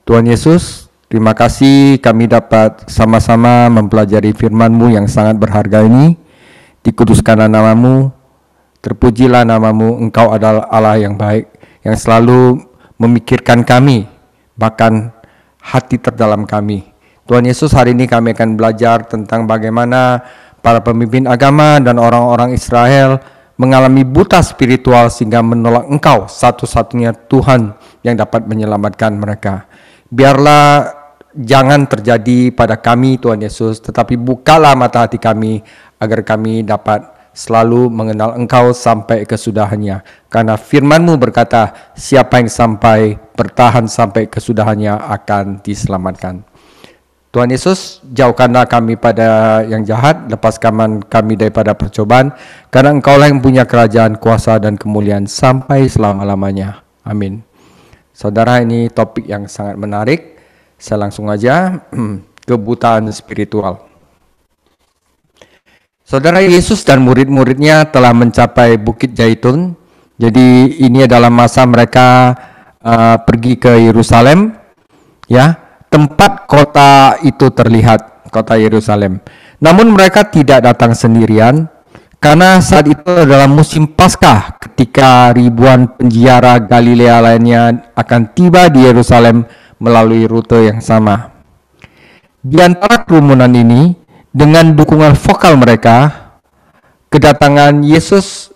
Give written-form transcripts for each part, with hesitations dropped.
Tuhan Yesus, terima kasih kami dapat sama-sama mempelajari firman-Mu yang sangat berharga ini. Dikuduskanlah nama-Mu, terpujilah nama-Mu, Engkau adalah Allah yang baik, yang selalu memikirkan kami, bahkan hati terdalam kami. Tuhan Yesus, hari ini kami akan belajar tentang bagaimana para pemimpin agama dan orang-orang Israel mengalami buta spiritual sehingga menolak Engkau, satu-satunya Tuhan yang dapat menyelamatkan mereka. Biarlah jangan terjadi pada kami Tuhan Yesus, tetapi bukalah mata hati kami agar kami dapat selalu mengenal Engkau sampai kesudahannya. Karena firman-Mu berkata, siapa yang sampai bertahan sampai kesudahannya akan diselamatkan. Tuhan Yesus, jauhkanlah kami pada yang jahat, lepaskan kami daripada percobaan, karena Engkaulah yang punya kerajaan, kuasa, dan kemuliaan sampai selama-lamanya. Amin. Saudara, ini topik yang sangat menarik. Saya langsung aja, kebutaan spiritual. Saudara, Yesus dan murid-muridnya telah mencapai Bukit Zaitun. Jadi ini adalah masa mereka pergi ke Yerusalem, ya, tempat kota itu terlihat, kota Yerusalem. Namun mereka tidak datang sendirian, karena saat itu adalah musim Paskah, ketika ribuan penjara Galilea lainnya akan tiba di Yerusalem melalui rute yang sama. Di antara kerumunan ini, dengan dukungan vokal mereka, kedatangan Yesus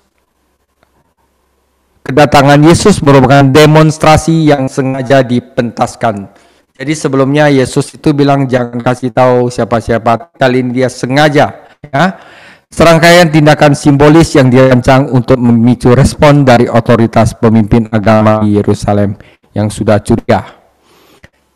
merupakan demonstrasi yang sengaja dipentaskan. Jadi sebelumnya Yesus itu bilang jangan kasih tahu siapa-siapa, kali ini dia sengaja, ya. Serangkaian tindakan simbolis yang dirancang untuk memicu respon dari otoritas pemimpin agama di Yerusalem yang sudah curiga.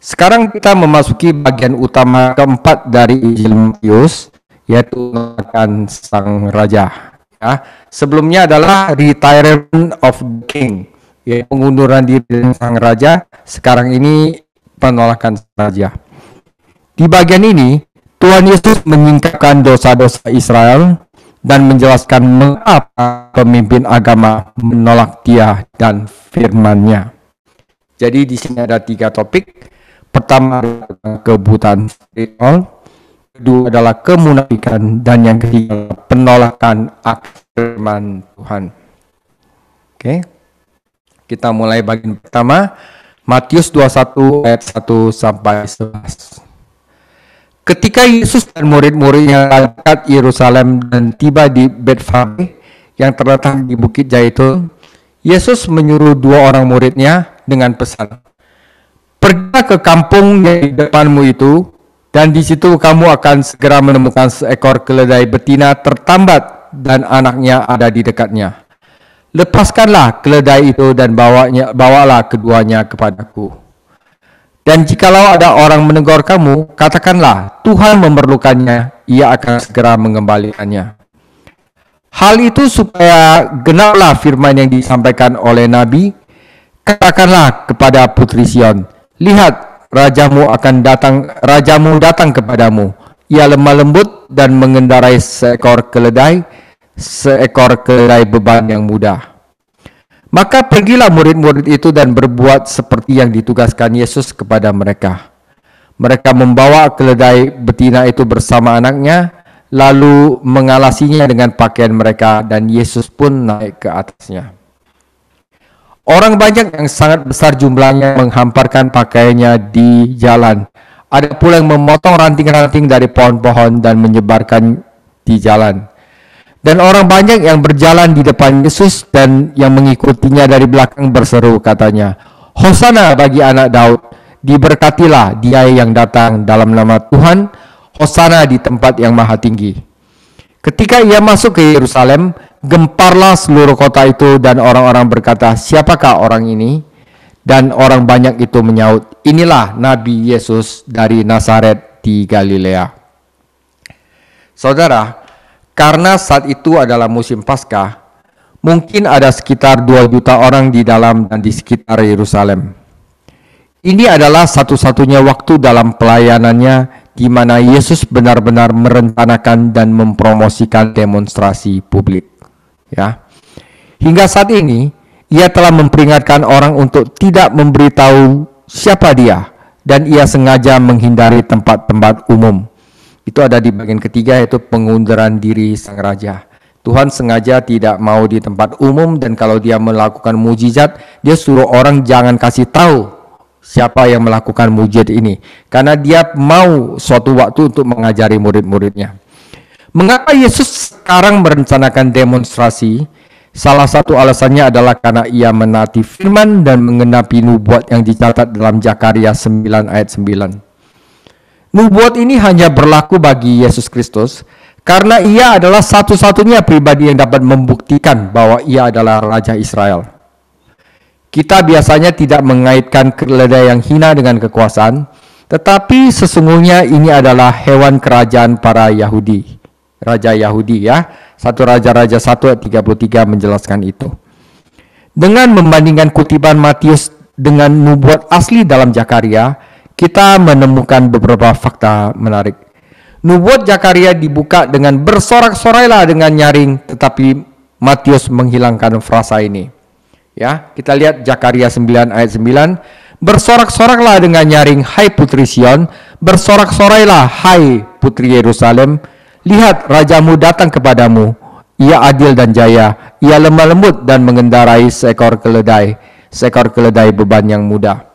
Sekarang kita memasuki bagian utama keempat dari Injil Matius, yaitu akan sang raja. Ya. Sebelumnya adalah retirement of the king, yaitu pengunduran diri sang raja. Sekarang ini penolakan raja. Di bagian ini, Tuhan Yesus menyingkapkan dosa-dosa Israel dan menjelaskan mengapa pemimpin agama menolak Dia dan firman-Nya. Jadi di sini ada 3 topik. Pertama, kebutaan spiritual. Kedua adalah kemunafikan, dan yang ketiga penolakan akan firman Tuhan. Oke. Kita mulai bagian pertama, Matius 21 ayat 1 sampai 11. Ketika Yesus dan murid-muridnya dekat Yerusalem dan tiba di Betfage yang terletak di Bukit Zaitun, Yesus menyuruh 2 orang muridnya dengan pesan, "Pergilah ke kampung yang di depanmu itu, dan di situ kamu akan segera menemukan seekor keledai betina tertambat dan anaknya ada di dekatnya. Lepaskanlah keledai itu dan bawalah keduanya kepadaku. Dan jikalau ada orang menegur kamu, katakanlah, Tuhan memerlukannya, Ia akan segera mengembalikannya." Hal itu supaya genaplah firman yang disampaikan oleh Nabi, "Katakanlah kepada Putri Sion, lihat, rajamu datang kepadamu. Ia lemah lembut dan mengendarai seekor keledai beban yang mudah." Maka pergilah murid-murid itu dan berbuat seperti yang ditugaskan Yesus kepada mereka. Mereka membawa keledai betina itu bersama anaknya, lalu mengalasinya dengan pakaian mereka, dan Yesus pun naik ke atasnya. Orang banyak yang sangat besar jumlahnya menghamparkan pakaiannya di jalan. Ada pula yang memotong ranting-ranting dari pohon-pohon dan menyebarkan di jalan. Dan orang banyak yang berjalan di depan Yesus dan yang mengikutinya dari belakang berseru, katanya, "Hosana bagi anak Daud, diberkatilah Dia yang datang dalam nama Tuhan, Hosana di tempat yang maha tinggi." Ketika ia masuk ke Yerusalem, gemparlah seluruh kota itu, dan orang-orang berkata, "Siapakah orang ini?" Dan orang banyak itu menyaut, "Inilah Nabi Yesus dari Nazaret di Galilea." Saudara, karena saat itu adalah musim Paskah, mungkin ada sekitar 2 juta orang di dalam dan di sekitar Yerusalem. Ini adalah satu-satunya waktu dalam pelayanannya di mana Yesus benar-benar merencanakan dan mempromosikan demonstrasi publik. Ya. Hingga saat ini, Ia telah memperingatkan orang untuk tidak memberitahu siapa Dia dan ia sengaja menghindari tempat-tempat umum. Itu ada di bagian ketiga, yaitu pengunduran diri sang raja. Tuhan sengaja tidak mau di tempat umum, dan kalau dia melakukan mujizat, dia suruh orang jangan kasih tahu siapa yang melakukan mujizat ini, karena dia mau suatu waktu untuk mengajari murid-muridnya. Mengapa Yesus sekarang merencanakan demonstrasi? Salah satu alasannya adalah karena ia menaati firman dan menggenapi nubuat yang dicatat dalam Zakaria 9 ayat 9. Nubuat ini hanya berlaku bagi Yesus Kristus karena ia adalah satu-satunya pribadi yang dapat membuktikan bahwa ia adalah Raja Israel. Kita biasanya tidak mengaitkan keledai yang hina dengan kekuasaan, tetapi sesungguhnya ini adalah hewan kerajaan para Yahudi. Raja Yahudi, ya. 1 Raja-Raja 1 ayat 33 menjelaskan itu. Dengan membandingkan kutipan Matius dengan nubuat asli dalam Zakaria, kita menemukan beberapa fakta menarik. Nubuat Zakaria dibuka dengan bersorak-sorailah dengan nyaring, tetapi Matius menghilangkan frasa ini. Ya, kita lihat Zakaria 9 ayat 9, bersorak-soraklah dengan nyaring, hai putri Sion, bersorak-sorailah, hai putri Yerusalem. Lihat, rajamu datang kepadamu, ia adil dan jaya, ia lemah lembut dan mengendarai seekor keledai beban yang mudah.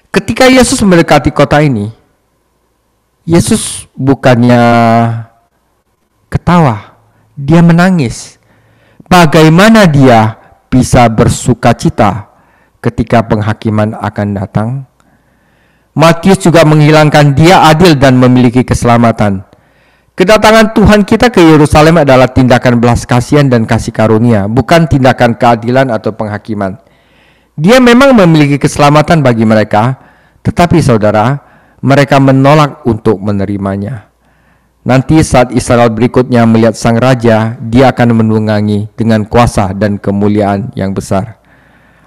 Ketika Yesus mendekati kota ini, Yesus bukannya ketawa, dia menangis. Bagaimana dia bisa bersukacita ketika penghakiman akan datang? Matius juga menghilangkan dia adil dan memiliki keselamatan. Kedatangan Tuhan kita ke Yerusalem adalah tindakan belas kasihan dan kasih karunia, bukan tindakan keadilan atau penghakiman. Dia memang memiliki keselamatan bagi mereka, tetapi saudara, mereka menolak untuk menerimanya. Nanti saat Israel berikutnya melihat sang raja, dia akan menunggangi dengan kuasa dan kemuliaan yang besar.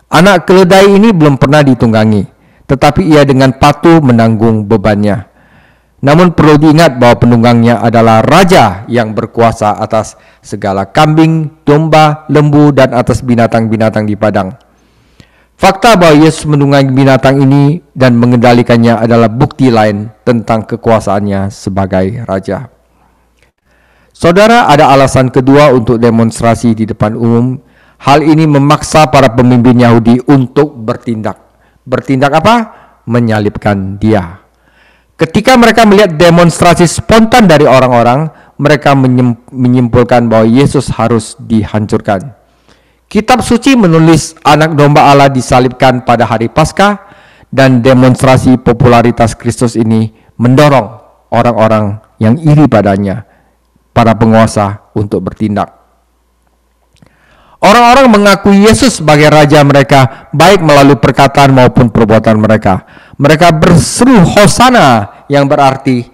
Anak keledai ini belum pernah ditunggangi, tetapi ia dengan patuh menanggung bebannya. Namun perlu diingat bahwa penunggangnya adalah raja yang berkuasa atas segala kambing, domba, lembu, dan atas binatang-binatang di padang. Fakta bahwa Yesus menunggangi binatang ini dan mengendalikannya adalah bukti lain tentang kekuasaannya sebagai raja. Saudara, ada alasan kedua untuk demonstrasi di depan umum. Hal ini memaksa para pemimpin Yahudi untuk bertindak. Bertindak apa? Menyalibkan dia. Ketika mereka melihat demonstrasi spontan dari orang-orang, mereka menyimpulkan bahwa Yesus harus dihancurkan. Kitab suci menulis anak domba Allah disalibkan pada hari Paskah, dan demonstrasi popularitas Kristus ini mendorong orang-orang yang iri padanya, para penguasa, untuk bertindak. Orang-orang mengakui Yesus sebagai raja mereka, baik melalui perkataan maupun perbuatan mereka. Mereka berseru Hosana, yang berarti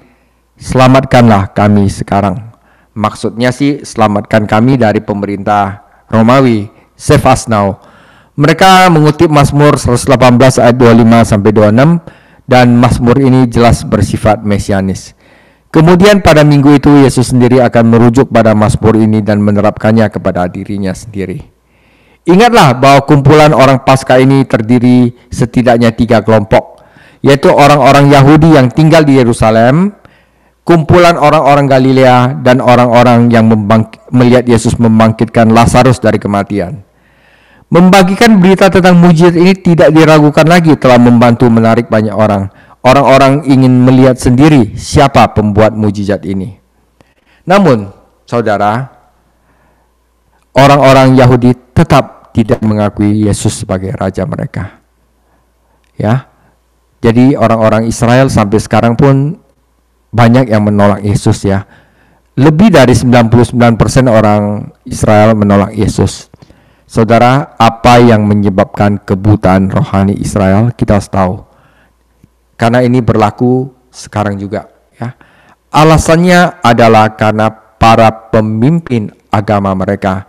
selamatkanlah kami sekarang. Maksudnya sih selamatkan kami dari pemerintah Romawi, save us now. Mereka mengutip Mazmur 118 ayat 25 sampai 26, dan Mazmur ini jelas bersifat mesianis. Kemudian pada minggu itu Yesus sendiri akan merujuk pada Mazmur ini dan menerapkannya kepada dirinya sendiri. Ingatlah bahwa kumpulan orang Paskah ini terdiri setidaknya 3 kelompok, yaitu orang-orang Yahudi yang tinggal di Yerusalem, kumpulan orang-orang Galilea, dan orang-orang yang melihat Yesus membangkitkan Lazarus dari kematian. Membagikan berita tentang mujizat ini tidak diragukan lagi telah membantu menarik banyak orang. Orang-orang ingin melihat sendiri siapa pembuat mujizat ini. Namun, saudara, orang-orang Yahudi tetap tidak mengakui Yesus sebagai raja mereka. Ya. Jadi orang-orang Israel sampai sekarang pun banyak yang menolak Yesus, ya. Lebih dari 99% orang Israel menolak Yesus. Saudara, apa yang menyebabkan kebutaan rohani Israel? Kita harus tahu. Karena ini berlaku sekarang juga, ya. Alasannya adalah karena para pemimpin agama mereka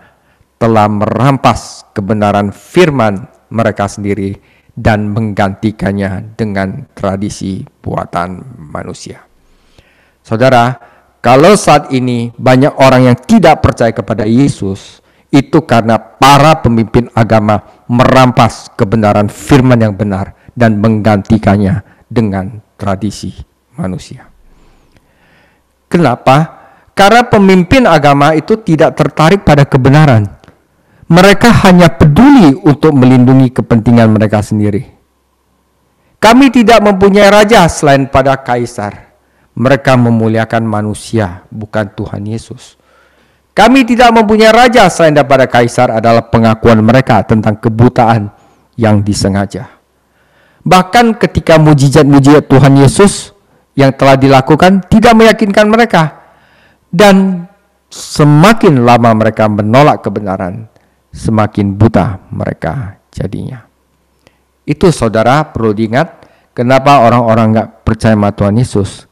telah merampas kebenaran firman mereka sendiri dan menggantikannya dengan tradisi buatan manusia. Saudara, kalau saat ini banyak orang yang tidak percaya kepada Yesus, itu karena para pemimpin agama merampas kebenaran firman yang benar dan menggantikannya dengan tradisi manusia. Kenapa? Karena pemimpin agama itu tidak tertarik pada kebenaran. Mereka hanya peduli untuk melindungi kepentingan mereka sendiri. Kami tidak mempunyai raja selain pada kaisar. Mereka memuliakan manusia, bukan Tuhan Yesus. Kami tidak mempunyai raja selain daripada kaisar adalah pengakuan mereka tentang kebutaan yang disengaja. Bahkan ketika mujizat-mujizat Tuhan Yesus yang telah dilakukan tidak meyakinkan mereka. Dan semakin lama mereka menolak kebenaran, semakin buta mereka jadinya. Itu saudara perlu diingat, kenapa orang-orang gak percaya sama Tuhan Yesus?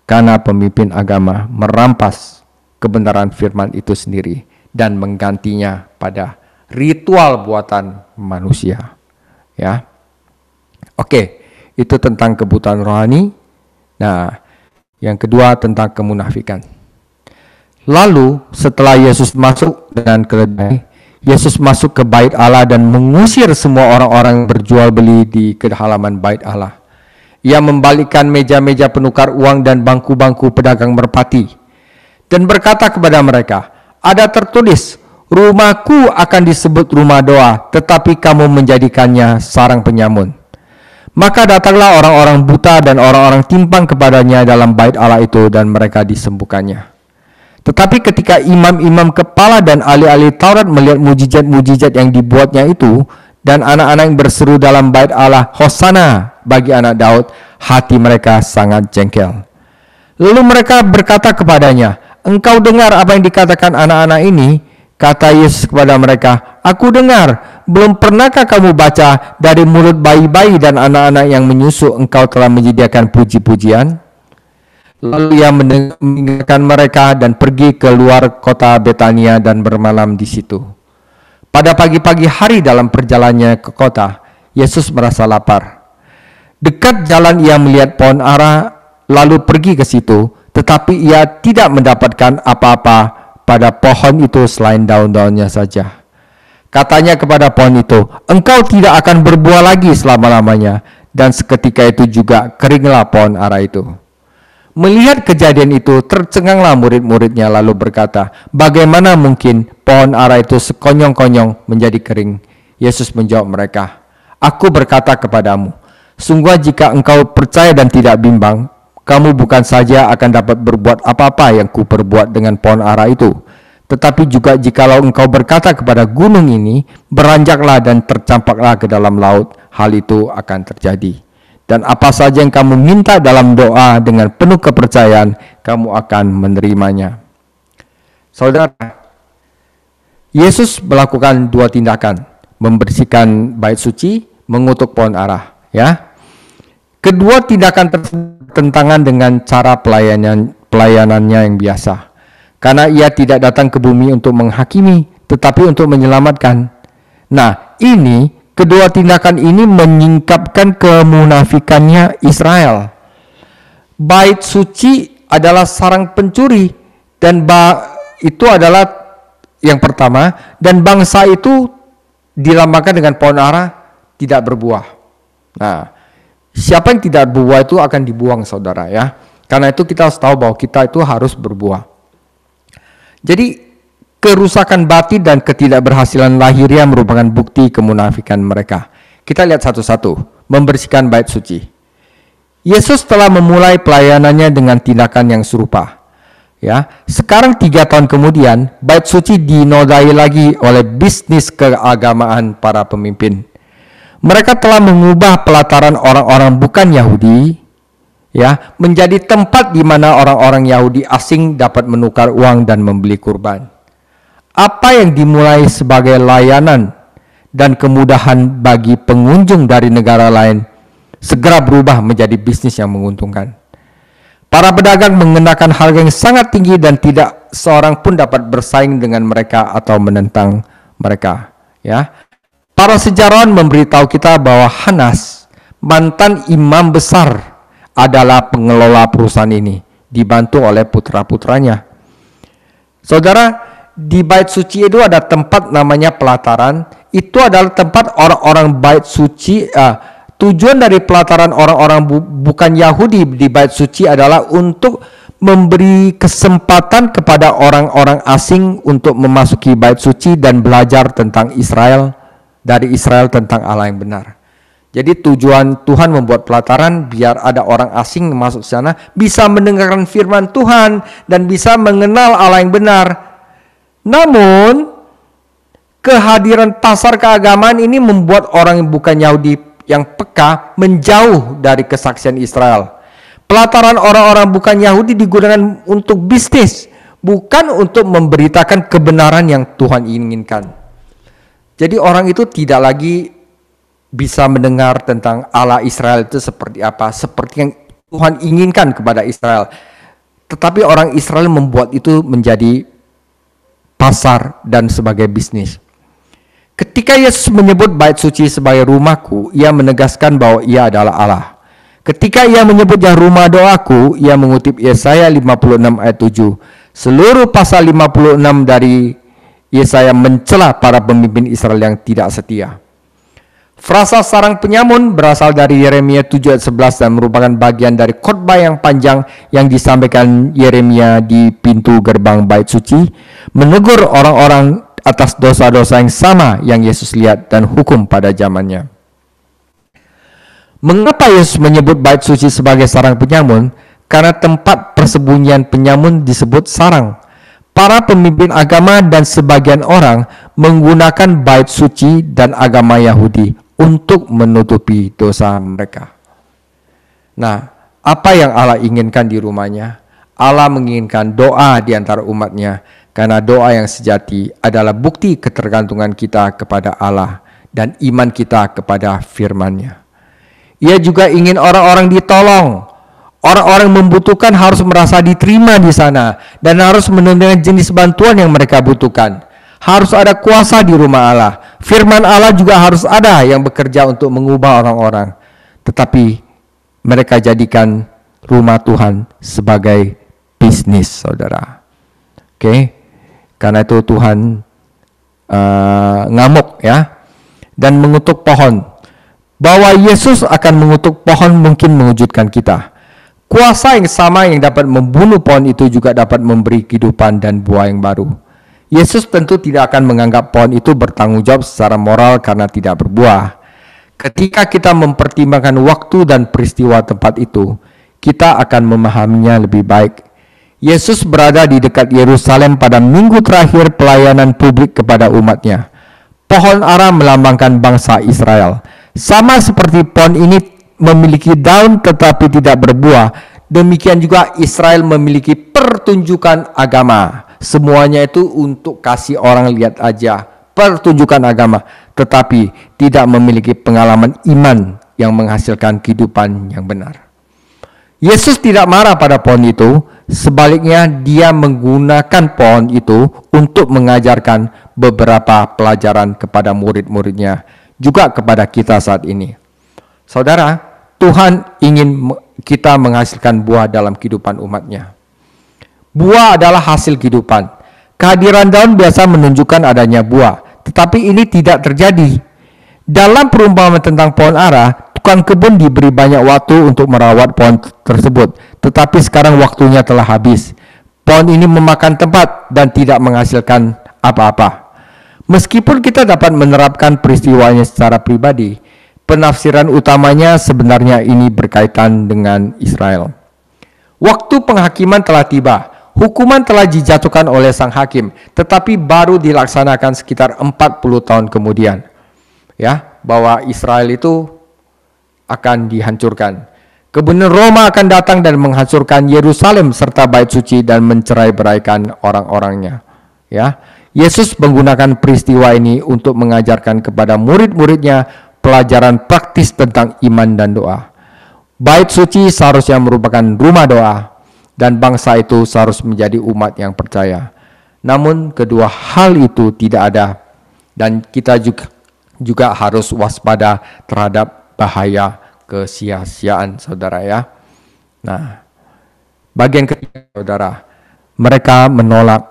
Karena pemimpin agama merampas kebenaran firman itu sendiri dan menggantinya pada ritual buatan manusia. Ya, oke, itu tentang kebutaan rohani. Nah, yang kedua tentang kemunafikan. Lalu setelah Yesus masuk dengan keledai, Yesus masuk ke bait Allah dan mengusir semua orang-orang berjual beli di halaman bait Allah. Ia membalikkan meja-meja penukar uang dan bangku-bangku pedagang merpati dan berkata kepada mereka, ada tertulis, rumahku akan disebut rumah doa, tetapi kamu menjadikannya sarang penyamun. Maka datanglah orang-orang buta dan orang-orang timpang kepadanya dalam bait Allah itu dan mereka disembuhkannya. Tetapi ketika imam-imam kepala dan ahli-ahli Taurat melihat mujizat-mujizat yang dibuatnya itu, dan anak-anak yang berseru dalam bait Allah, Hosana bagi anak Daud, hati mereka sangat jengkel. Lalu mereka berkata kepadanya, engkau dengar apa yang dikatakan anak-anak ini? Kata Yesus kepada mereka, aku dengar, belum pernahkah kamu baca dari mulut bayi-bayi dan anak-anak yang menyusu engkau telah menyediakan puji-pujian? Lalu ia meninggalkan mereka dan pergi ke luar kota Betania dan bermalam di situ. Pada pagi-pagi hari dalam perjalanannya ke kota, Yesus merasa lapar. Dekat jalan ia melihat pohon ara, lalu pergi ke situ, tetapi ia tidak mendapatkan apa-apa pada pohon itu selain daun-daunnya saja. Katanya kepada pohon itu, engkau tidak akan berbuah lagi selama-lamanya, dan seketika itu juga keringlah pohon ara itu. Melihat kejadian itu, tercenganglah murid-muridnya lalu berkata, bagaimana mungkin pohon ara itu sekonyong-konyong menjadi kering? Yesus menjawab mereka, aku berkata kepadamu, sungguh jika engkau percaya dan tidak bimbang, kamu bukan saja akan dapat berbuat apa-apa yang kuperbuat dengan pohon ara itu, tetapi juga jikalau engkau berkata kepada gunung ini, beranjaklah dan tercampaklah ke dalam laut, hal itu akan terjadi. Dan apa saja yang kamu minta dalam doa dengan penuh kepercayaan, kamu akan menerimanya. Saudara, Yesus melakukan dua tindakan, membersihkan bait suci, mengutuk pohon ara. Ya, kedua tindakan tersebut bertentangan dengan cara pelayanannya yang biasa. Karena ia tidak datang ke bumi untuk menghakimi, tetapi untuk menyelamatkan. Nah, kedua tindakan ini menyingkapkan kemunafikannya Israel. Bait suci adalah sarang pencuri dan itu adalah yang pertama, dan bangsa itu dilambangkan dengan pohon ara tidak berbuah. Nah, siapa yang tidak berbuah itu akan dibuang saudara ya. Karena itu kita harus tahu bahwa kita itu harus berbuah. Jadi kerusakan batin dan ketidakberhasilan lahiriah merupakan bukti kemunafikan mereka. Kita lihat satu-satu. Membersihkan bait suci. Yesus telah memulai pelayanannya dengan tindakan yang serupa. Ya, sekarang 3 tahun kemudian, bait suci dinodai lagi oleh bisnis keagamaan para pemimpin. Mereka telah mengubah pelataran orang-orang bukan Yahudi, ya, menjadi tempat di mana orang-orang Yahudi asing dapat menukar uang dan membeli kurban. Apa yang dimulai sebagai layanan dan kemudahan bagi pengunjung dari negara lain segera berubah menjadi bisnis yang menguntungkan. Para pedagang mengenakan harga yang sangat tinggi dan tidak seorang pun dapat bersaing dengan mereka atau menentang mereka. Ya, para sejarawan memberitahu kita bahwa Hanas, mantan imam besar, adalah pengelola perusahaan ini, dibantu oleh putra-putranya. Saudara, di bait suci itu ada tempat namanya pelataran. Itu adalah tempat orang-orang bait suci, Tujuan dari pelataran orang-orang bukan Yahudi di bait suci adalah untuk memberi kesempatan kepada orang-orang asing untuk memasuki bait suci dan belajar tentang Israel, dari Israel tentang Allah yang benar. Jadi tujuan Tuhan membuat pelataran biar ada orang asing masuk ke sana, bisa mendengarkan firman Tuhan dan bisa mengenal Allah yang benar. Namun kehadiran pasar keagamaan ini membuat orang yang bukan Yahudi yang peka menjauh dari kesaksian Israel. Pelataran orang-orang bukan Yahudi digunakan untuk bisnis, bukan untuk memberitakan kebenaran yang Tuhan inginkan. Jadi orang itu tidak lagi bisa mendengar tentang Allah Israel itu seperti apa, seperti yang Tuhan inginkan kepada Israel. Tetapi orang Israel membuat itu menjadi pasar dan sebagai bisnis. Ketika Yesus menyebut bait suci sebagai rumahku, ia menegaskan bahwa ia adalah Allah. Ketika ia menyebutnya rumah doaku, ia mengutip Yesaya 56 ayat 7. Seluruh pasal 56 dari Yesaya mencela para pemimpin Israel yang tidak setia. Frasa sarang penyamun berasal dari Yeremia 7 ayat 11 dan merupakan bagian dari khotbah yang panjang yang disampaikan Yeremia di pintu gerbang bait suci, menegur orang-orang atas dosa-dosa yang sama yang Yesus lihat dan hukum pada zamannya. Mengapa Yesus menyebut bait suci sebagai sarang penyamun? Karena tempat persembunyian penyamun disebut sarang. Para pemimpin agama dan sebagian orang menggunakan bait suci dan agama Yahudi untuk menutupi dosa mereka. Nah, apa yang Allah inginkan di rumahnya? Allah menginginkan doa di antara umatnya, karena doa yang sejati adalah bukti ketergantungan kita kepada Allah dan iman kita kepada firman-Nya. Ia juga ingin orang-orang ditolong. Orang-orang membutuhkan harus merasa diterima di sana dan harus menerima jenis bantuan yang mereka butuhkan. Harus ada kuasa di rumah Allah. Firman Allah juga harus ada yang bekerja untuk mengubah orang-orang. Tetapi mereka jadikan rumah Tuhan sebagai bisnis, saudara. Oke, karena itu Tuhan ngamuk ya dan mengutuk pohon. Bahwa Yesus akan mengutuk pohon mungkin mengejutkan kita. Kuasa yang sama yang dapat membunuh pohon itu juga dapat memberi kehidupan dan buah yang baru. Yesus tentu tidak akan menganggap pohon itu bertanggung jawab secara moral karena tidak berbuah. Ketika kita mempertimbangkan waktu dan peristiwa tempat itu, kita akan memahaminya lebih baik. Yesus berada di dekat Yerusalem pada minggu terakhir pelayanan publik kepada umatnya. Pohon ara melambangkan bangsa Israel. Sama seperti pohon ini memiliki daun tetapi tidak berbuah, demikian juga Israel memiliki pertunjukan agama. Semuanya itu untuk kasih orang lihat aja, pertunjukan agama, tetapi tidak memiliki pengalaman iman yang menghasilkan kehidupan yang benar. Yesus tidak marah pada pohon itu, sebaliknya dia menggunakan pohon itu untuk mengajarkan beberapa pelajaran kepada murid-muridnya, juga kepada kita saat ini. Saudara, Tuhan ingin kita menghasilkan buah dalam kehidupan umatnya. Buah adalah hasil kehidupan. Kehadiran daun biasa menunjukkan adanya buah, tetapi ini tidak terjadi. Dalam perumpamaan tentang pohon ara, tukang kebun diberi banyak waktu untuk merawat pohon tersebut, tetapi sekarang waktunya telah habis. Pohon ini memakan tempat dan tidak menghasilkan apa-apa. Meskipun kita dapat menerapkan peristiwanya secara pribadi, penafsiran utamanya sebenarnya ini berkaitan dengan Israel. Waktu penghakiman telah tiba, hukuman telah dijatuhkan oleh sang hakim, tetapi baru dilaksanakan sekitar 40 tahun kemudian. Ya, bahwa Israel itu akan dihancurkan. Gubernur Roma akan datang dan menghancurkan Yerusalem serta bait suci dan mencerai-beraikan orang-orangnya. Ya, Yesus menggunakan peristiwa ini untuk mengajarkan kepada murid-muridnya pelajaran praktis tentang iman dan doa. Bait suci seharusnya merupakan rumah doa dan bangsa itu seharusnya menjadi umat yang percaya. Namun kedua hal itu tidak ada dan kita juga harus waspada terhadap bahaya kesia-siaan, saudara ya. Nah, bagian ketiga, saudara, mereka menolak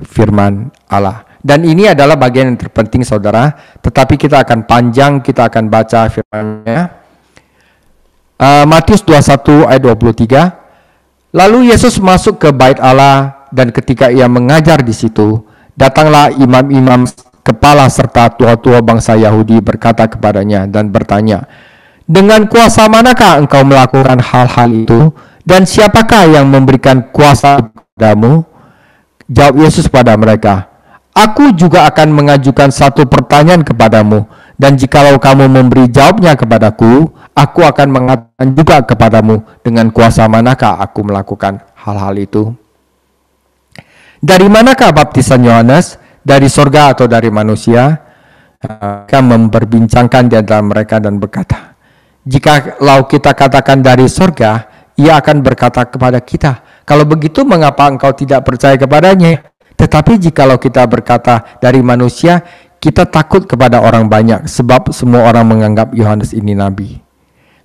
firman Allah. Dan ini adalah bagian yang terpenting, saudara. Tetapi kita akan panjang, kita akan baca firman-Nya. Matius 21 ayat 23. Lalu Yesus masuk ke bait Allah, dan ketika ia mengajar di situ, datanglah imam-imam kepala serta tua-tua bangsa Yahudi berkata kepadanya dan bertanya, dengan kuasa manakah engkau melakukan hal-hal itu, dan siapakah yang memberikan kuasa kepadamu? Jawab Yesus pada mereka, aku juga akan mengajukan satu pertanyaan kepadamu, dan jikalau kamu memberi jawabnya kepadaku, aku akan mengatakan juga kepadamu dengan kuasa manakah aku melakukan hal-hal itu. Dari manakah baptisan Yohanes? Dari sorga atau dari manusia? Mereka memperbincangkan di antara mereka dan berkata, jikalau kita katakan dari sorga, ia akan berkata kepada kita, kalau begitu mengapa engkau tidak percaya kepadanya? Tetapi jikalau kita berkata dari manusia, kita takut kepada orang banyak, sebab semua orang menganggap Yohanes ini nabi.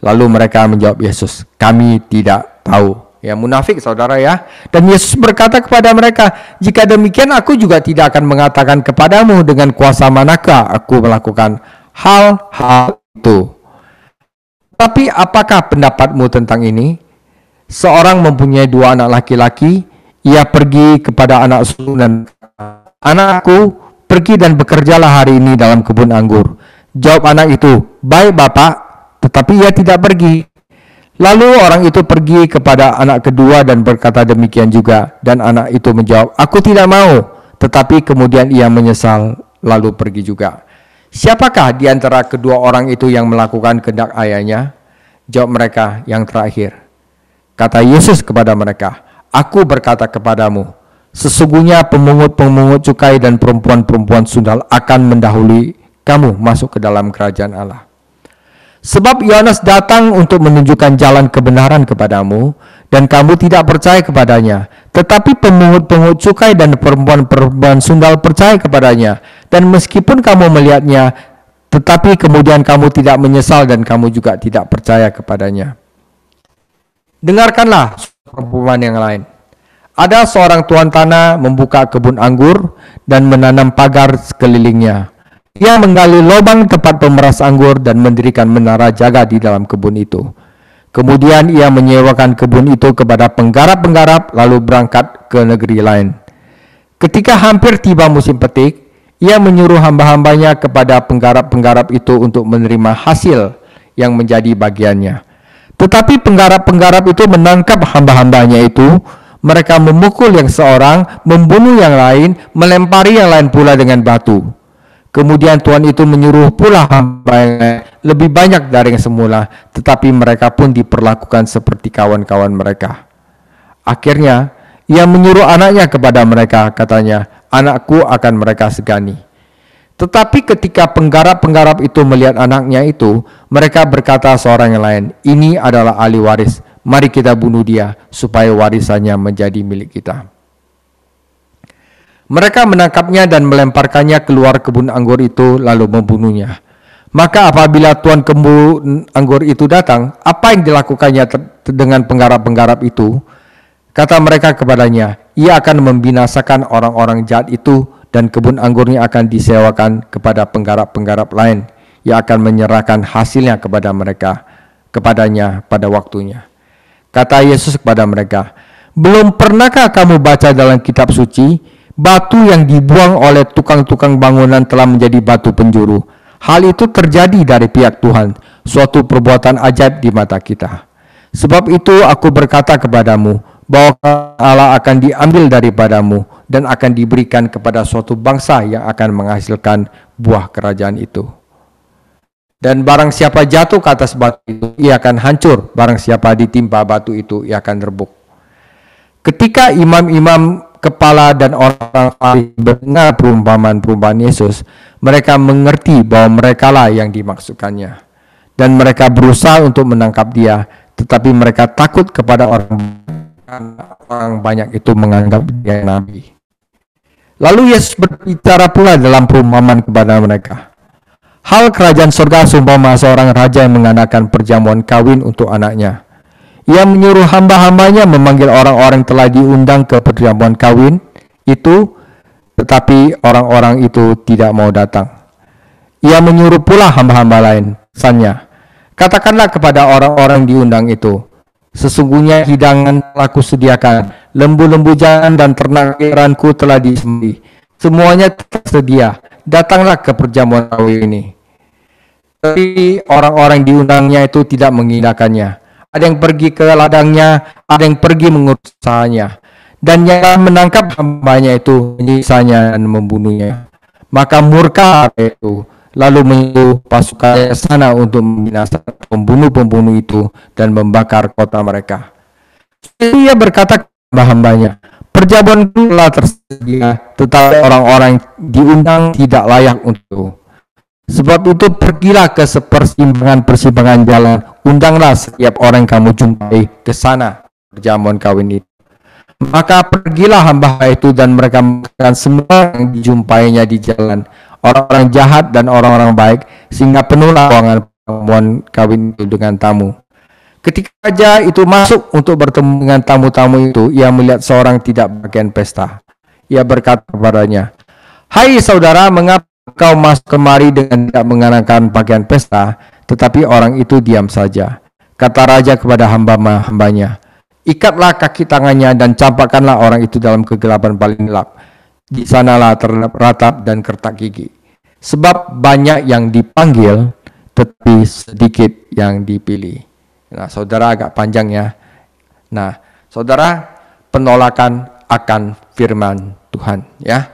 Lalu mereka menjawab Yesus, kami tidak tahu. Ya, munafik saudara ya. Dan Yesus berkata kepada mereka, jika demikian aku juga tidak akan mengatakan kepadamu dengan kuasa manakah aku melakukan hal-hal itu. Tapi apakah pendapatmu tentang ini? Seorang mempunyai 2 anak laki-laki, ia pergi kepada anak sulung dan berkata, anakku, pergi dan bekerjalah hari ini dalam kebun anggur. Jawab anak itu, baik bapak, tetapi ia tidak pergi. Lalu orang itu pergi kepada anak kedua dan berkata demikian juga. Dan anak itu menjawab, aku tidak mau. Tetapi kemudian ia menyesal, lalu pergi juga. Siapakah di antara kedua orang itu yang melakukan kehendak ayahnya? Jawab mereka, yang terakhir. Kata Yesus kepada mereka, aku berkata kepadamu, sesungguhnya pemungut-pemungut cukai dan perempuan-perempuan sundal akan mendahului kamu masuk ke dalam kerajaan Allah. Sebab Yohanes datang untuk menunjukkan jalan kebenaran kepadamu, dan kamu tidak percaya kepadanya. Tetapi pemungut-pemungut cukai dan perempuan-perempuan sundal percaya kepadanya. Dan meskipun kamu melihatnya, tetapi kemudian kamu tidak menyesal dan kamu juga tidak percaya kepadanya. Dengarkanlah perumpamaan yang lain. Ada seorang tuan tanah membuka kebun anggur dan menanam pagar sekelilingnya. Ia menggali lubang tempat pemeras anggur dan mendirikan menara jaga di dalam kebun itu. Kemudian ia menyewakan kebun itu kepada penggarap-penggarap lalu berangkat ke negeri lain. Ketika hampir tiba musim petik, ia menyuruh hamba-hambanya kepada penggarap-penggarap itu untuk menerima hasil yang menjadi bagiannya. Tetapi penggarap-penggarap itu menangkap hamba-hambanya itu. Mereka memukul yang seorang, membunuh yang lain, melempari yang lain pula dengan batu. Kemudian Tuhan itu menyuruh pula hamba yang lain, lebih banyak dari yang semula, tetapi mereka pun diperlakukan seperti kawan-kawan mereka. Akhirnya, ia menyuruh anaknya kepada mereka, katanya, anakku akan mereka segani. Tetapi ketika penggarap-penggarap itu melihat anaknya itu, mereka berkata seorang yang lain, ini adalah ahli waris, mari kita bunuh dia, supaya warisannya menjadi milik kita. Mereka menangkapnya dan melemparkannya keluar kebun anggur itu lalu membunuhnya. Maka apabila tuan kebun anggur itu datang, apa yang dilakukannya dengan penggarap-penggarap itu? Kata mereka kepadanya, ia akan membinasakan orang-orang jahat itu dan kebun anggurnya akan disewakan kepada penggarap-penggarap lain. Ia akan menyerahkan hasilnya kepadanya pada waktunya. Kata Yesus kepada mereka, belum pernahkah kamu baca dalam kitab suci, batu yang dibuang oleh tukang-tukang bangunan telah menjadi batu penjuru. Hal itu terjadi dari pihak Tuhan, suatu perbuatan ajaib di mata kita. Sebab itu aku berkata kepadamu, bahwa Allah akan diambil daripadamu dan akan diberikan kepada suatu bangsa yang akan menghasilkan buah kerajaan itu. Dan barang siapa jatuh ke atas batu itu, ia akan hancur. Barang siapa ditimpa batu itu, ia akan rebuk. Ketika imam-imam kepala dan orang Farisi mendengar perumpamaan Yesus, mereka mengerti bahwa merekalah yang dimaksudkannya. Dan mereka berusaha untuk menangkap dia, tetapi mereka takut kepada orang banyak itu menganggap dia nabi. Lalu Yesus berbicara pula dalam perumpamaan kepada mereka. Hal kerajaan surga seumpama seorang raja yang mengadakan perjamuan kawin untuk anaknya. Ia menyuruh hamba-hambanya memanggil orang-orang yang telah diundang ke perjamuan kawin itu, tetapi orang-orang itu tidak mau datang. Ia menyuruh pula hamba-hamba lain, pesannya, Katakanlah kepada orang-orang diundang itu, sesungguhnya hidangan telah kusediakan, lembu-lembu jantan dan ternak peliharanku telah disembelih. Semuanya tersedia, datanglah ke perjamuan kawin ini. Tapi orang-orang diundangnya itu tidak mengindahkannya. Ada yang pergi ke ladangnya, ada yang pergi mengurus usahanya. Dan yang menangkap hambanya itu menyiksanya dan membunuhnya. Maka murka itu, lalu menyuruh pasukan ke sana untuk membinasakan pembunuh-pembunuh itu dan membakar kota mereka. Ia berkata kepada hambanya, perjamuan telah tersedia, tetapi orang-orang diundang tidak layak untuk. Sebab itu pergilah ke persimpangan-persimpangan jalan, undanglah setiap orang yang kamu jumpai ke sana perjamuan kawin itu. Maka pergilah hamba itu dan mereka makan semua yang dijumpainya di jalan, orang-orang jahat dan orang-orang baik, sehingga penuhlah ruangan perjamuan kawin itu dengan tamu. Ketika raja itu masuk untuk bertemu dengan tamu-tamu itu, ia melihat seorang tidak bagian pesta. Ia berkata kepadanya, "Hai saudara, mengapa kau masuk kemari dengan tidak mengenakan pakaian pesta?" Tetapi orang itu diam saja. Kata raja kepada hambanya, "Ikatlah kaki tangannya dan campakkanlah orang itu dalam kegelapan paling gelap. Di sanalah terdapat ratap dan kertak gigi. Sebab banyak yang dipanggil, tetapi sedikit yang dipilih." Nah, saudara, agak panjang ya. Nah, saudara, penolakan akan firman Tuhan ya.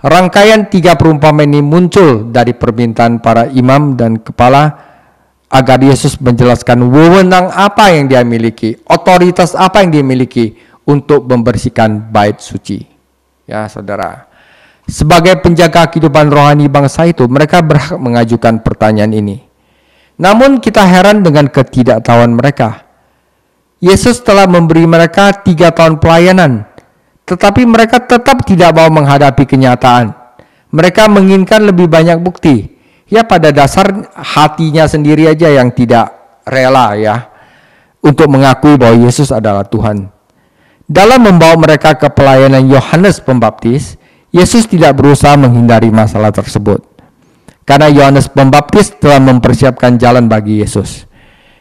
Rangkaian 3 perumpamaan ini muncul dari permintaan para imam dan kepala agar Yesus menjelaskan wewenang apa yang dia miliki, otoritas apa yang dia miliki untuk membersihkan bait suci. Ya, saudara. Sebagai penjaga kehidupan rohani bangsa itu, mereka berhak mengajukan pertanyaan ini. Namun kita heran dengan ketidaktahuan mereka. Yesus telah memberi mereka 3 tahun pelayanan, tetapi mereka tetap tidak mau menghadapi kenyataan. Mereka menginginkan lebih banyak bukti. Ya, pada dasar hatinya sendiri aja yang tidak rela ya untuk mengakui bahwa Yesus adalah Tuhan. Dalam membawa mereka ke pelayanan Yohanes Pembaptis, Yesus tidak berusaha menghindari masalah tersebut. Karena Yohanes Pembaptis telah mempersiapkan jalan bagi Yesus.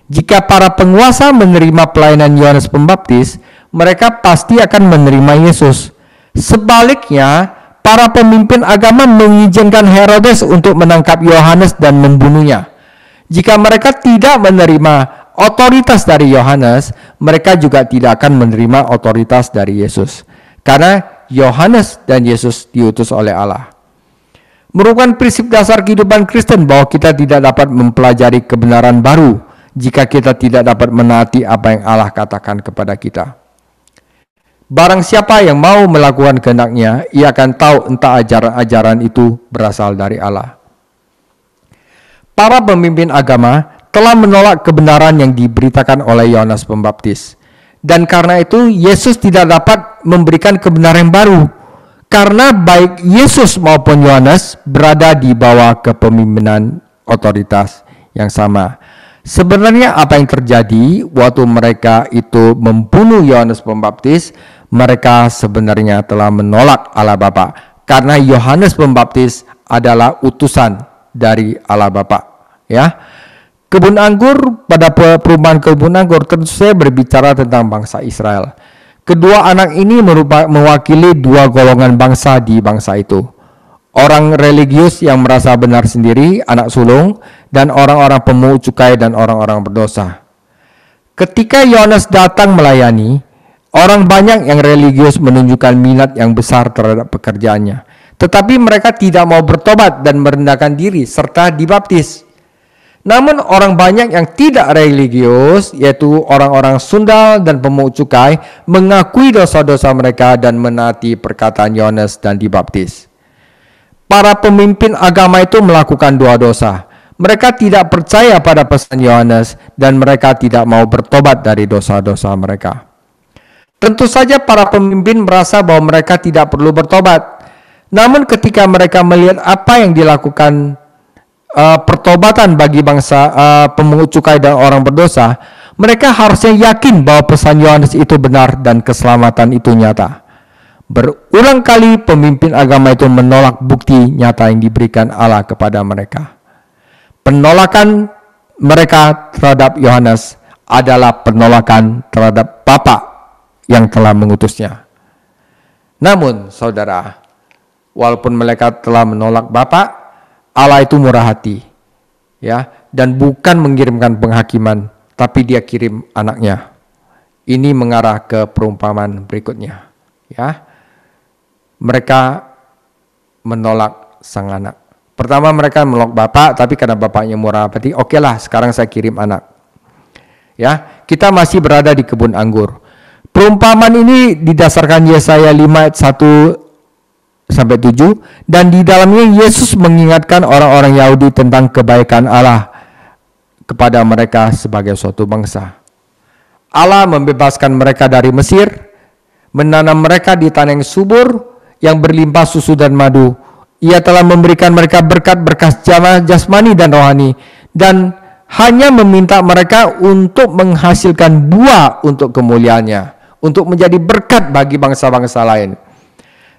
Jika para penguasa menerima pelayanan Yohanes Pembaptis, mereka pasti akan menerima Yesus. Sebaliknya, para pemimpin agama mengizinkan Herodes untuk menangkap Yohanes dan membunuhnya. Jika mereka tidak menerima otoritas dari Yohanes, mereka juga tidak akan menerima otoritas dari Yesus. Karena Yohanes dan Yesus diutus oleh Allah. Merupakan prinsip dasar kehidupan Kristen bahwa kita tidak dapat mempelajari kebenaran baru jika kita tidak dapat menaati apa yang Allah katakan kepada kita. Barang siapa yang mau melakukan kehendak-Nya, ia akan tahu entah ajaran-ajaran itu berasal dari Allah. Para pemimpin agama telah menolak kebenaran yang diberitakan oleh Yohanes Pembaptis. Dan karena itu Yesus tidak dapat memberikan kebenaran yang baru. Karena baik Yesus maupun Yohanes berada di bawah kepemimpinan otoritas yang sama. Sebenarnya apa yang terjadi waktu mereka itu membunuh Yohanes Pembaptis, mereka sebenarnya telah menolak Allah Bapa. Karena Yohanes Pembaptis adalah utusan dari Allah Bapa. Ya, kebun anggur, pada perumpamaan kebun anggur tentu saya berbicara tentang bangsa Israel. Kedua anak ini mewakili 2 golongan bangsa di bangsa itu. Orang religius yang merasa benar sendiri, anak sulung, dan orang-orang pemungut cukai dan orang-orang berdosa. Ketika Yohanes datang melayani, orang banyak yang religius menunjukkan minat yang besar terhadap pekerjaannya. Tetapi mereka tidak mau bertobat dan merendahkan diri serta dibaptis. Namun orang banyak yang tidak religius, yaitu orang-orang sundal dan pemungut cukai, mengakui dosa-dosa mereka dan menaati perkataan Yohanes dan dibaptis. Para pemimpin agama itu melakukan 2 dosa. Mereka tidak percaya pada pesan Yohanes dan mereka tidak mau bertobat dari dosa-dosa mereka. Tentu saja para pemimpin merasa bahwa mereka tidak perlu bertobat. Namun ketika mereka melihat apa yang dilakukan pertobatan bagi bangsa pemungut cukai dan orang berdosa, mereka harusnya yakin bahwa pesan Yohanes itu benar dan keselamatan itu nyata. Berulang kali pemimpin agama itu menolak bukti nyata yang diberikan Allah kepada mereka. Penolakan mereka terhadap Yohanes adalah penolakan terhadap Bapa yang telah mengutusnya. Namun, saudara, walaupun mereka telah menolak Bapa, Allah itu murah hati, ya, dan bukan mengirimkan penghakiman, tapi Dia kirim anaknya. Ini mengarah ke perumpamaan berikutnya, ya. Mereka menolak sang anak. Pertama mereka menolak Bapa, tapi karena Bapaknya murah hati, okelah, sekarang saya kirim anak. Ya, kita masih berada di kebun anggur. Perumpamaan ini didasarkan Yesaya 5 ayat 1-7, dan di dalamnya Yesus mengingatkan orang-orang Yahudi tentang kebaikan Allah kepada mereka sebagai suatu bangsa. Allah membebaskan mereka dari Mesir, menanam mereka di tanah yang subur, yang berlimpah susu dan madu. Ia telah memberikan mereka berkat-berkat jasmani dan rohani, dan hanya meminta mereka untuk menghasilkan buah untuk kemuliaannya, untuk menjadi berkat bagi bangsa-bangsa lain.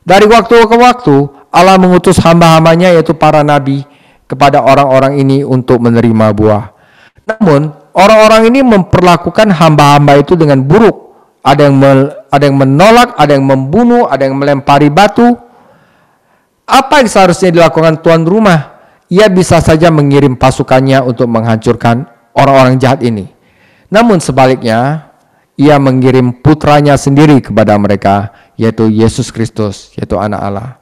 Dari waktu ke waktu, Allah mengutus hamba-hambanya, yaitu para nabi, kepada orang-orang ini untuk menerima buah. Namun, orang-orang ini memperlakukan hamba-hamba itu dengan buruk. Ada yang menolak, ada yang membunuh, ada yang melempari batu. Apa yang seharusnya dilakukan tuan rumah? Ia bisa saja mengirim pasukannya untuk menghancurkan orang-orang jahat ini. Namun sebaliknya, ia mengirim putranya sendiri kepada mereka, yaitu Yesus Kristus, yaitu anak Allah.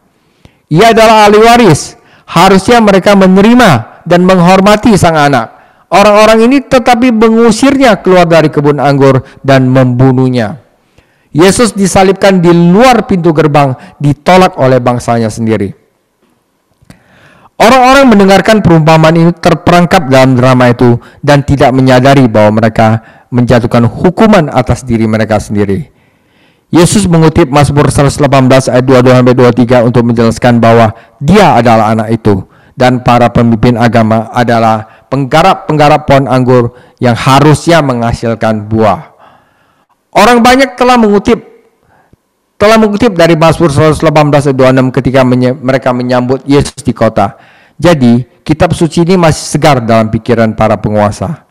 Ia adalah ahli waris. Harusnya mereka menerima dan menghormati sang anak. Orang-orang ini tetapi mengusirnya keluar dari kebun anggur dan membunuhnya. Yesus disalibkan di luar pintu gerbang, ditolak oleh bangsanya sendiri. Orang-orang mendengarkan perumpamaan ini terperangkap dalam drama itu dan tidak menyadari bahwa mereka menjatuhkan hukuman atas diri mereka sendiri. Yesus mengutip Mazmur 118 ayat 22-23 untuk menjelaskan bahwa Dia adalah anak itu, dan para pemimpin agama adalah penggarap-penggarap pohon anggur yang harusnya menghasilkan buah. Orang banyak telah mengutip dari Mazmur 118 ayat 26 ketika mereka menyambut Yesus di kota. Jadi, kitab suci ini masih segar dalam pikiran para penguasa.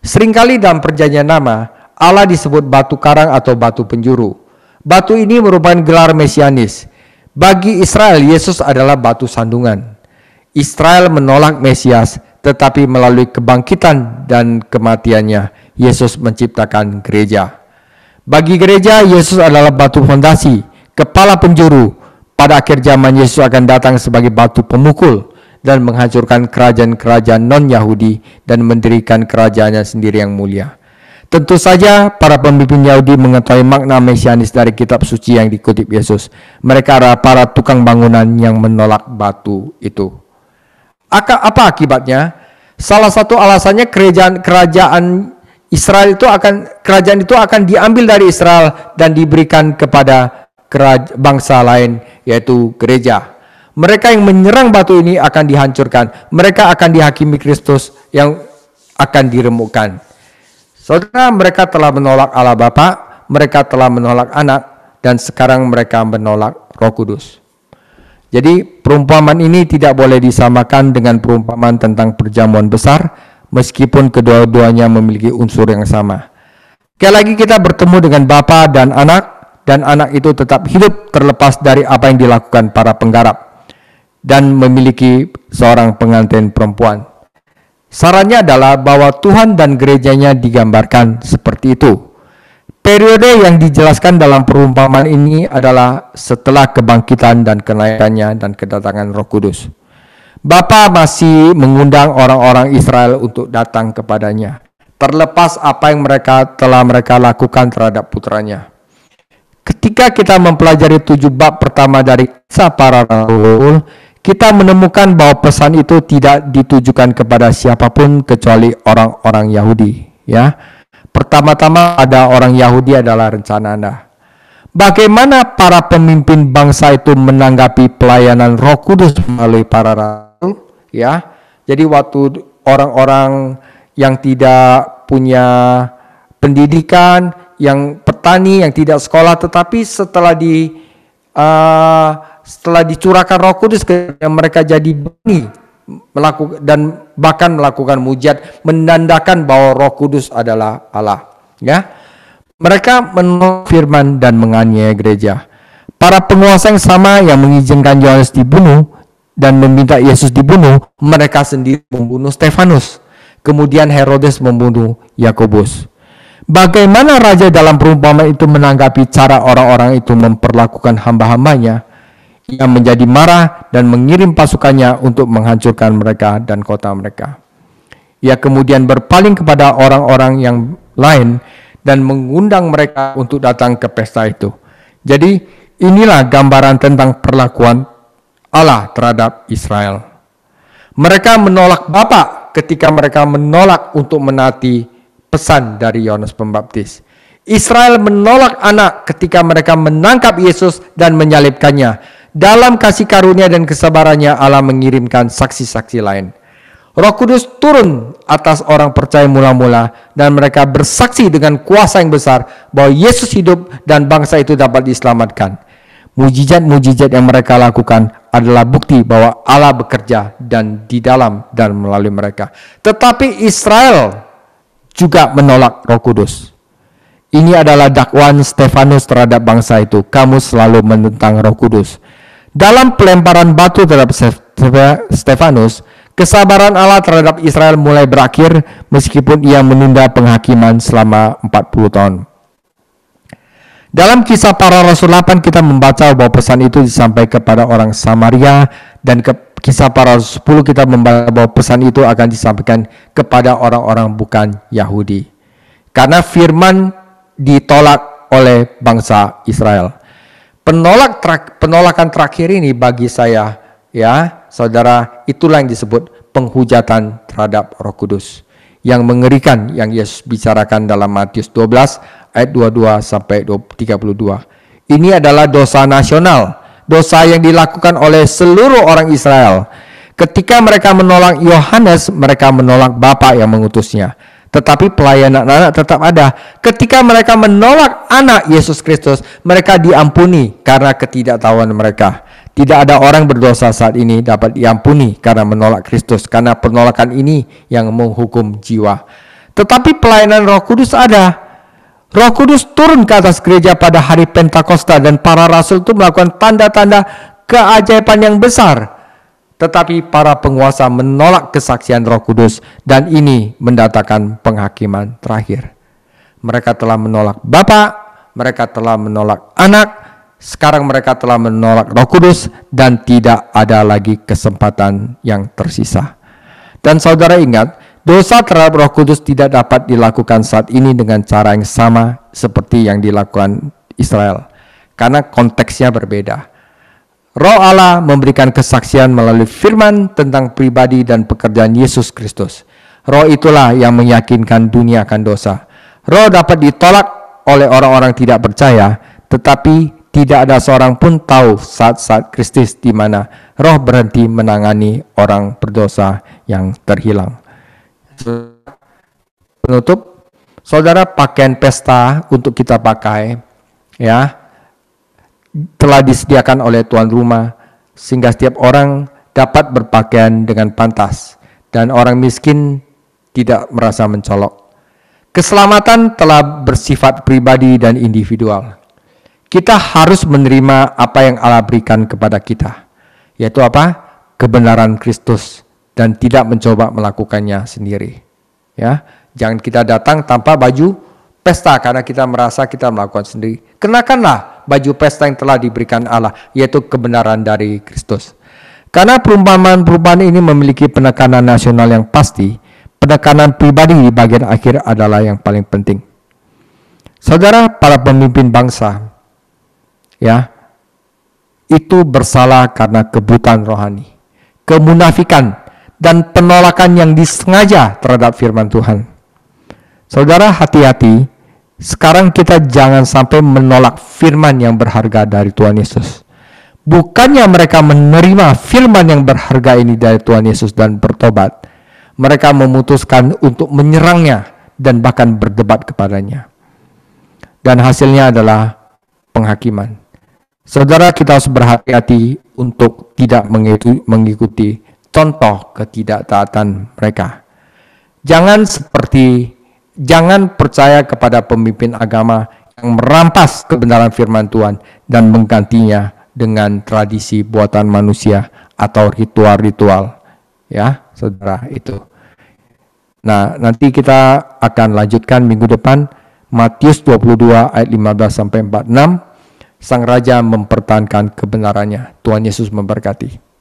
Seringkali dalam perjanjian lama, Allah disebut batu karang atau batu penjuru. Batu ini merupakan gelar mesianis. Bagi Israel, Yesus adalah batu sandungan. Israel menolak Mesias, tetapi melalui kebangkitan dan kematiannya, Yesus menciptakan gereja. Bagi gereja, Yesus adalah batu fondasi, kepala penjuru. Pada akhir zaman, Yesus akan datang sebagai batu pemukul dan menghancurkan kerajaan-kerajaan non-Yahudi dan mendirikan kerajaannya sendiri yang mulia. Tentu saja para pemimpin Yahudi mengetahui makna mesianis dari kitab suci yang dikutip Yesus. Mereka adalah para tukang bangunan yang menolak batu itu. Apa akibatnya? Salah satu alasannya kerajaan itu akan diambil dari Israel dan diberikan kepada bangsa lain, yaitu gereja. Mereka yang menyerang batu ini akan dihancurkan. Mereka akan dihakimi Kristus yang akan diremukkan. Saudara, mereka telah menolak Allah Bapa, mereka telah menolak Anak, dan sekarang mereka menolak Roh Kudus. Jadi perumpamaan ini tidak boleh disamakan dengan perumpamaan tentang perjamuan besar, meskipun kedua-duanya memiliki unsur yang sama. Sekali lagi kita bertemu dengan Bapa dan Anak itu tetap hidup terlepas dari apa yang dilakukan para penggarap dan memiliki seorang pengantin perempuan. Sarannya adalah bahwa Tuhan dan gerejanya digambarkan seperti itu. Periode yang dijelaskan dalam perumpamaan ini adalah setelah kebangkitan dan kenaikannya dan kedatangan Roh Kudus. Bapa masih mengundang orang-orang Israel untuk datang kepadanya, terlepas apa yang telah mereka lakukan terhadap putranya. Ketika kita mempelajari 7 bab pertama dari Kisah Para Rasul, kita menemukan bahwa pesan itu tidak ditujukan kepada siapapun kecuali orang-orang Yahudi. Ya, pertama-tama ada orang Yahudi adalah rencana Anda. Bagaimana para pemimpin bangsa itu menanggapi pelayanan Roh Kudus melalui para rasul? Ya, jadi waktu orang-orang yang tidak punya pendidikan, yang petani, yang tidak sekolah, tetapi setelah dicurahkan Roh Kudus, mereka jadi berani melakukan dan bahkan melakukan mujizat menandakan bahwa Roh Kudus adalah Allah. Ya, mereka menolak firman dan menganiaya gereja. Para penguasa yang sama yang mengizinkan Yohanes dibunuh dan meminta Yesus dibunuh, mereka sendiri membunuh Stefanus. Kemudian Herodes membunuh Yakobus. Bagaimana raja dalam perumpamaan itu menanggapi cara orang-orang itu memperlakukan hamba-hambanya? Ia menjadi marah dan mengirim pasukannya untuk menghancurkan mereka dan kota mereka. Ia kemudian berpaling kepada orang-orang yang lain dan mengundang mereka untuk datang ke pesta itu. Jadi inilah gambaran tentang perlakuan Allah terhadap Israel. Mereka menolak Bapa ketika mereka menolak untuk menaati pesan dari Yohanes Pembaptis. Israel menolak Anak ketika mereka menangkap Yesus dan menyalibkannya. Dalam kasih karunia dan kesabarannya, Allah mengirimkan saksi-saksi lain. Roh Kudus turun atas orang percaya mula-mula dan mereka bersaksi dengan kuasa yang besar bahwa Yesus hidup dan bangsa itu dapat diselamatkan. Mujizat-mujizat yang mereka lakukan adalah bukti bahwa Allah bekerja dan di dalam dan melalui mereka. Tetapi Israel juga menolak Roh Kudus. Ini adalah dakwaan Stefanus terhadap bangsa itu. Kamu selalu menentang Roh Kudus. Dalam pelemparan batu terhadap Stefanus, kesabaran Allah terhadap Israel mulai berakhir meskipun ia menunda penghakiman selama 40 tahun. Dalam Kisah Para Rasul 8 kita membaca bahwa pesan itu disampaikan kepada orang Samaria, dan Kisah Para Rasul 10 kita membaca bahwa pesan itu akan disampaikan kepada orang-orang bukan Yahudi. Karena firman ditolak oleh bangsa Israel. Penolakan terakhir ini bagi saya, ya saudara, itulah yang disebut penghujatan terhadap Roh Kudus yang mengerikan yang Yesus bicarakan dalam Matius 12 ayat 22 sampai 32. Ini adalah dosa nasional, dosa yang dilakukan oleh seluruh orang Israel. Ketika mereka menolak Yohanes, mereka menolak Bapa yang mengutusnya. Tetapi pelayanan anak tetap ada. Ketika mereka menolak Anak Yesus Kristus, mereka diampuni karena ketidaktahuan mereka. Tidak ada orang berdosa saat ini dapat diampuni karena menolak Kristus, karena penolakan ini yang menghukum jiwa. Tetapi pelayanan Roh Kudus ada. Roh Kudus turun ke atas gereja pada hari Pentakosta dan para rasul itu melakukan tanda-tanda keajaiban yang besar. Tetapi para penguasa menolak kesaksian Roh Kudus dan ini mendatangkan penghakiman terakhir. Mereka telah menolak Bapa, mereka telah menolak Anak, sekarang mereka telah menolak Roh Kudus dan tidak ada lagi kesempatan yang tersisa. Dan saudara ingat, dosa terhadap Roh Kudus tidak dapat dilakukan saat ini dengan cara yang sama seperti yang dilakukan Israel, karena konteksnya berbeda. Roh Allah memberikan kesaksian melalui firman tentang pribadi dan pekerjaan Yesus Kristus. Roh itulah yang meyakinkan dunia akan dosa. Roh dapat ditolak oleh orang-orang tidak percaya, tetapi tidak ada seorang pun tahu saat-saat Kristus di mana Roh berhenti menangani orang berdosa yang terhilang. Penutup, saudara, pakaian pesta untuk kita pakai, ya, telah disediakan oleh tuan rumah sehingga setiap orang dapat berpakaian dengan pantas dan orang miskin tidak merasa mencolok. Keselamatan telah bersifat pribadi dan individual. Kita harus menerima apa yang Allah berikan kepada kita, yaitu apa? Kebenaran Kristus, dan tidak mencoba melakukannya sendiri. Ya, jangan kita datang tanpa baju pesta karena kita merasa kita melakukan sendiri. Kenakanlah baju pesta yang telah diberikan Allah, yaitu kebenaran dari Kristus. Karena perumpamaan-perumpamaan ini memiliki penekanan nasional yang pasti, penekanan pribadi di bagian akhir adalah yang paling penting. Saudara, para pemimpin bangsa, ya, itu bersalah karena kebutaan rohani, kemunafikan, dan penolakan yang disengaja terhadap firman Tuhan. Saudara, hati-hati. Sekarang kita jangan sampai menolak firman yang berharga dari Tuhan Yesus. Bukannya mereka menerima firman yang berharga ini dari Tuhan Yesus dan bertobat, mereka memutuskan untuk menyerangnya dan bahkan berdebat kepadanya. Dan hasilnya adalah penghakiman. Saudara, kita harus berhati-hati untuk tidak mengikuti contoh ketidaktaatan mereka. Jangan percaya kepada pemimpin agama yang merampas kebenaran firman Tuhan dan menggantinya dengan tradisi buatan manusia atau ritual-ritual. Ya, saudara, itu. Nah, nanti kita akan lanjutkan minggu depan Matius 22 ayat 15 sampai 46. Sang Raja mempertahankan kebenarannya. Tuhan Yesus memberkati.